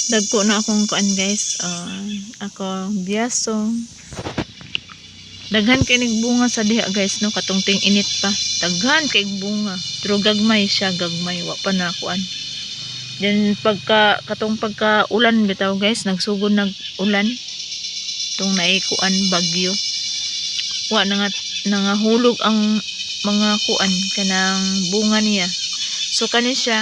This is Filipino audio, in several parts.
Dagko na akong kuan guys. Ako biyaso. Daghan kay nig bunga sa diha guys no, katungting init pa. Daghan kay bunga. Pero gagmay siya, gagmay wa pa na kuan. Then pagka ulan bitaw guys, nagsugod nag ulan. Tung naikuan bagyo. Wa na nga nangahulog ang mga kuan kanang bunga niya. So kani siya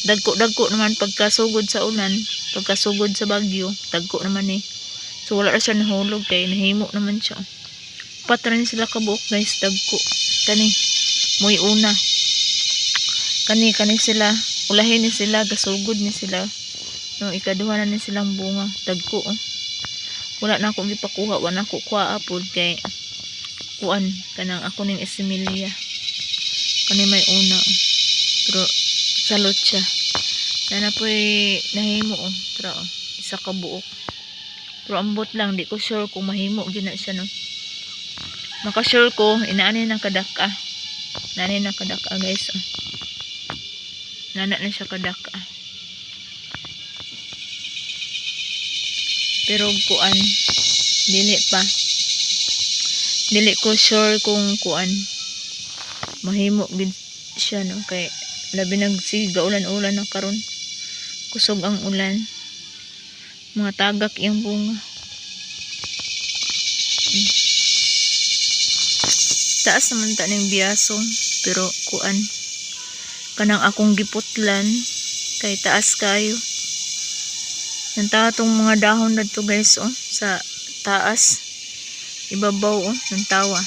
dagko naman pagkasugod sa ulan, pagkasugod sa bagyo, dagko naman eh. So wala ra siya nahulog kay nahimo naman siya. Patran sila kabuok guys, dagko. Kani moy una. Kani sila, ulahin ni sila, gasugod ni sila. No, ikaduha na ni silang bunga, dagko oh. Wala na ako gipakuha, wala na ako kuha apod kay kuan kanang ako ning Isimilia. Kani may una oh. Pero salot siya. Na po'y nahimo oh. Pero oh, isa ka buok. Pero ambot lang, di ko sure kung mahimo gina siya no. Maka sure ko inaani ng kadaka. Nani ng kadaka guys oh. Nana na siya kadaka. Pero kuan dili ko sure kung kuan mahimo gid siya no, kay labi nagsiga ulan-ulan na karon, kusog ang ulan, mga tagak yung bunga. Taas naman ta ning biyaso, pero kuan kanang akong giputlan kay taas kayo. Nanta tong mga dahon na to guys oh, sa taas ibabaw oh, nantawa.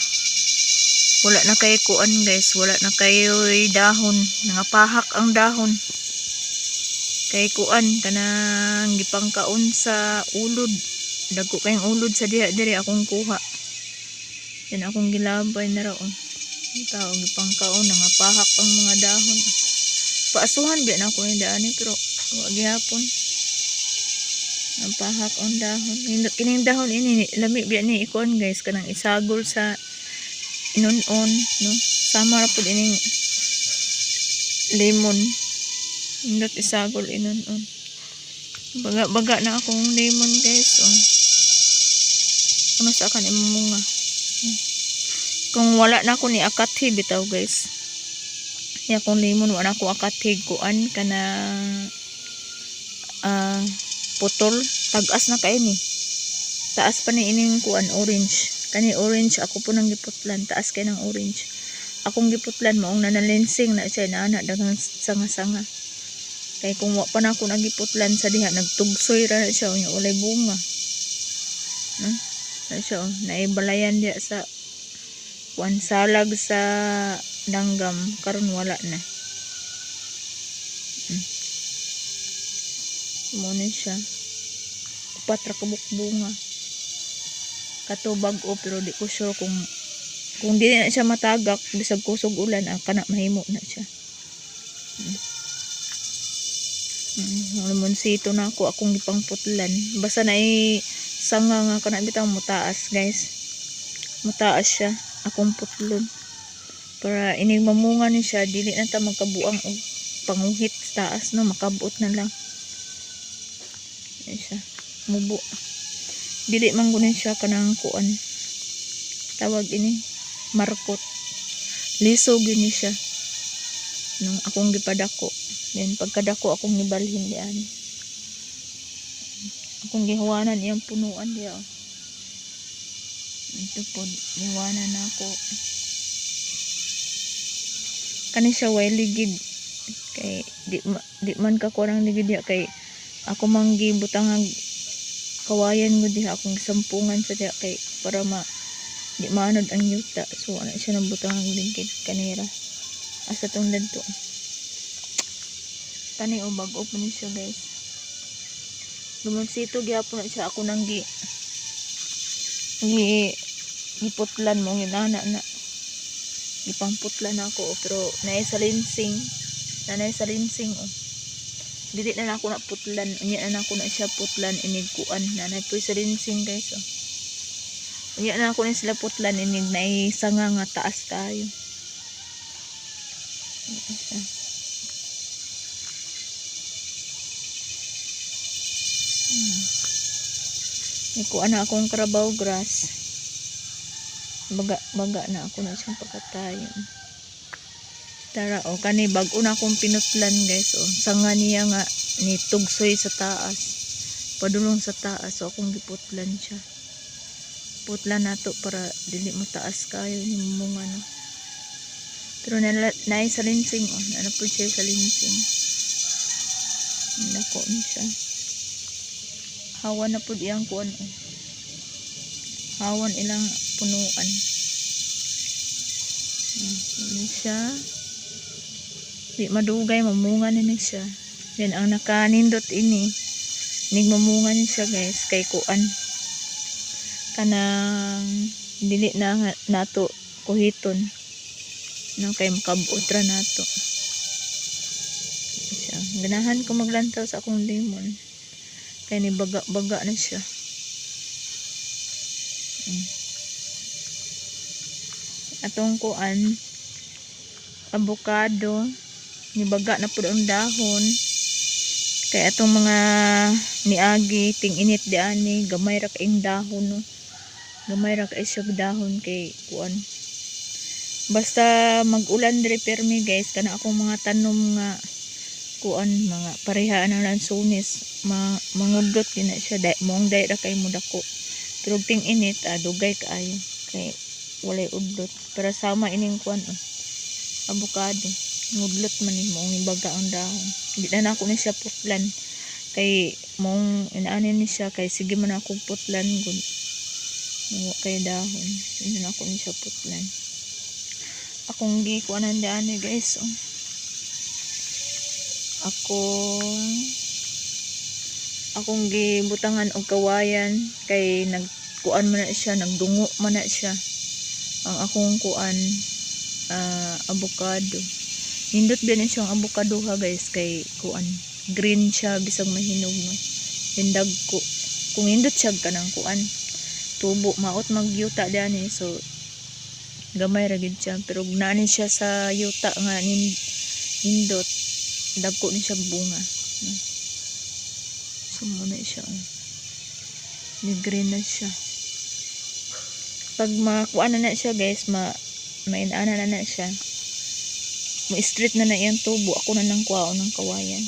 Wala na kay kuan guys, wala na kayo dahon, nangapahak ang dahon. Kay kuan kanang gipangkaon sa ulod. Dagko kayong ulod sa diha diri akong kuha. Yan akong gilabay na ra oh. Tao gipangkaon, nangapahak ang mga dahon. Paasuhan biya na ako yung daan pero wa gihapon. Napahak ang dahon. Kining dahon ini lami biya ni ikuan guys, kanang isagol sa inon-on no. Sama ra pud ining lemon. Indot isagol inon-on. Baga na akong lemon guys oh. Ano sa akan imumunga. Kung wala na ako ni akathig bitaw guys. Ya kung lemon wala na ako akathig kuan kana putol, tagas na kay ni. Taas pa ni ining kuan orange. Kani orange ako po nang giputlan, taas kay ng orange. Akong giputlan maong nanalensing na siya na daghang sanga-sanga. Kay kung wa pa na ako nagiputlan sa diha nagtugsoy ra siya unya walay bunga. Na siya naibalayan diya sa kuan salag sa langgam karon wala na. Muna siya. Upat ra ka bunga. Katubag o pero di ko sure kung di na siya matagak bisag kusog ulan kana mahimo na siya. Lemonsito na ako akong gipangputlan. Basta na sanga nga kana bitaw mutaas guys. Mutaas siya akong putlon. Para ining mamunga ni siya dili na ta magkabuang og panguhit sa taas no, makabuot na lang. Ay siya mubo. Dili man gunin siya kanang kuan. Tawag ini markot. Liso gini siya. Nung akong gipadako. Then pagkadako akong gibalhin diyan. Akong gihawanan iyang punuan diya. Ito po gihawanan na ako. Kani siya way ligid. Kay di man ka kurang ligid diya kay ako manggi butang kawayan mo diha akong sampungan sa diha kay para di maanod ang yuta. So ana siya nang butang ligid kanira. Asa tong dadto. Kani o bag-o pa ni siya guys. Lumonsito gyapon na siya ako nang giputlan mo ginana na. Gipangputlan ako pero naay sa linsing. Nanay sa linsing oh. Dili na ako na putlan, unya na ako na siya putlan inig kuan. Nanay po sa linsing guys oh. Unya na ako na sila putlan inig naay sanga nga taas kayo. Ikuha na akong Carabao grass. Baga na ako na siyang pagkatayon. Tara, kani bago na akong pinutlan guys. Sanga niya nga ni tugsoy sa taas. Padulong sa taas. So akong giputlan siya. Putlan na to para dili mo taas kayo ni munga na. Pero naay sa linsing. Nanapod siya sa linsing. Nako siya. Hawan na po iyang kuan. Hawan ilang punuan. Ini siya. Di madugay, mamunga na siya. Yan ang nakanindot ini. Nigmamunga ni siya guys. Kay kuan. Kanang dili na nato kuhiton. Nang kay makabuotra nato. Siya. Ganahan ko maglantaw sa akong lemon. Kaya ni baga na siya. Atong kuan avocado ni baga na pud ang dahon. Kaya atong mga niagi ting init di ani gamay ra kaing dahon no. Gamay ra kay siya dahon kay kuan. Basta mag-ulan diri permi guys kana akong mga tanom nga kuan mga pareha na lansones mangudlot gina siya mong day ra kay mudako pero ting init dugay kaayo kay walay udlot para sama ining kuan avocado ngudlot man ni mong ibaga ang dahon di na ako ni siya putlan kay mong inaanin ni siya kay sige man ako putlan gud kay dahon hindi na ako ni siya putlan akong gikuanan diani guys akong gibutangan og kawayan kay nagkuan man na siya nagdungo man na siya ang akong kuan avocado hindot din siyang avocado ha guys kay kuan green siya bisag mahinog no hindag ko kung hindot siya kanang kuan tubo maot magyuta diani so gamay ra gid siya pero naani siya sa yuta nga hindot dagko ni siya bunga so muna siya ni green na siya pag makuan na siya guys mainana na siya mo straight na iyang tubo ako na nang kuwaon ng kawayan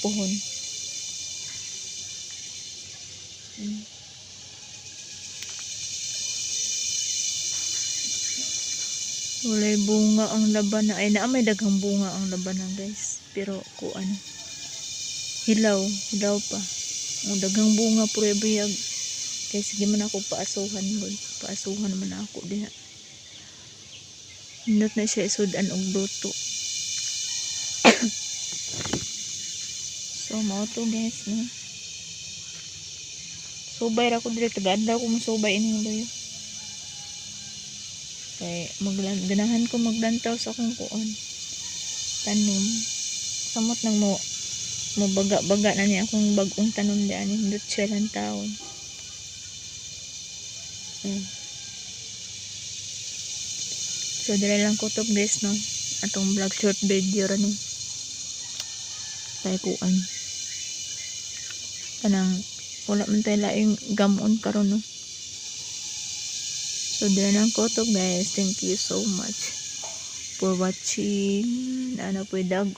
puhon walay bunga ang laban na ay may daghang bunga ang laban na guys pero kuan hilaw pa ang daghang bunga puro biyag kay sige man ako paasuhan man ako diha hindot na siya isudan og luto so mao to guys no subay ra ko dire tagadlaw ko musubay ining loyo kay ganahan ko maglantaw sa akong kuon tanom samot nang mo baga na niya akong bagong tanom diyan hindot siya lang taon so dire lang ko to guys no atong vlog short video ra ni kay kuan kanang wala man tayo laing gamon karon no so dire lang ko to guys thank you so much for watching ano po dag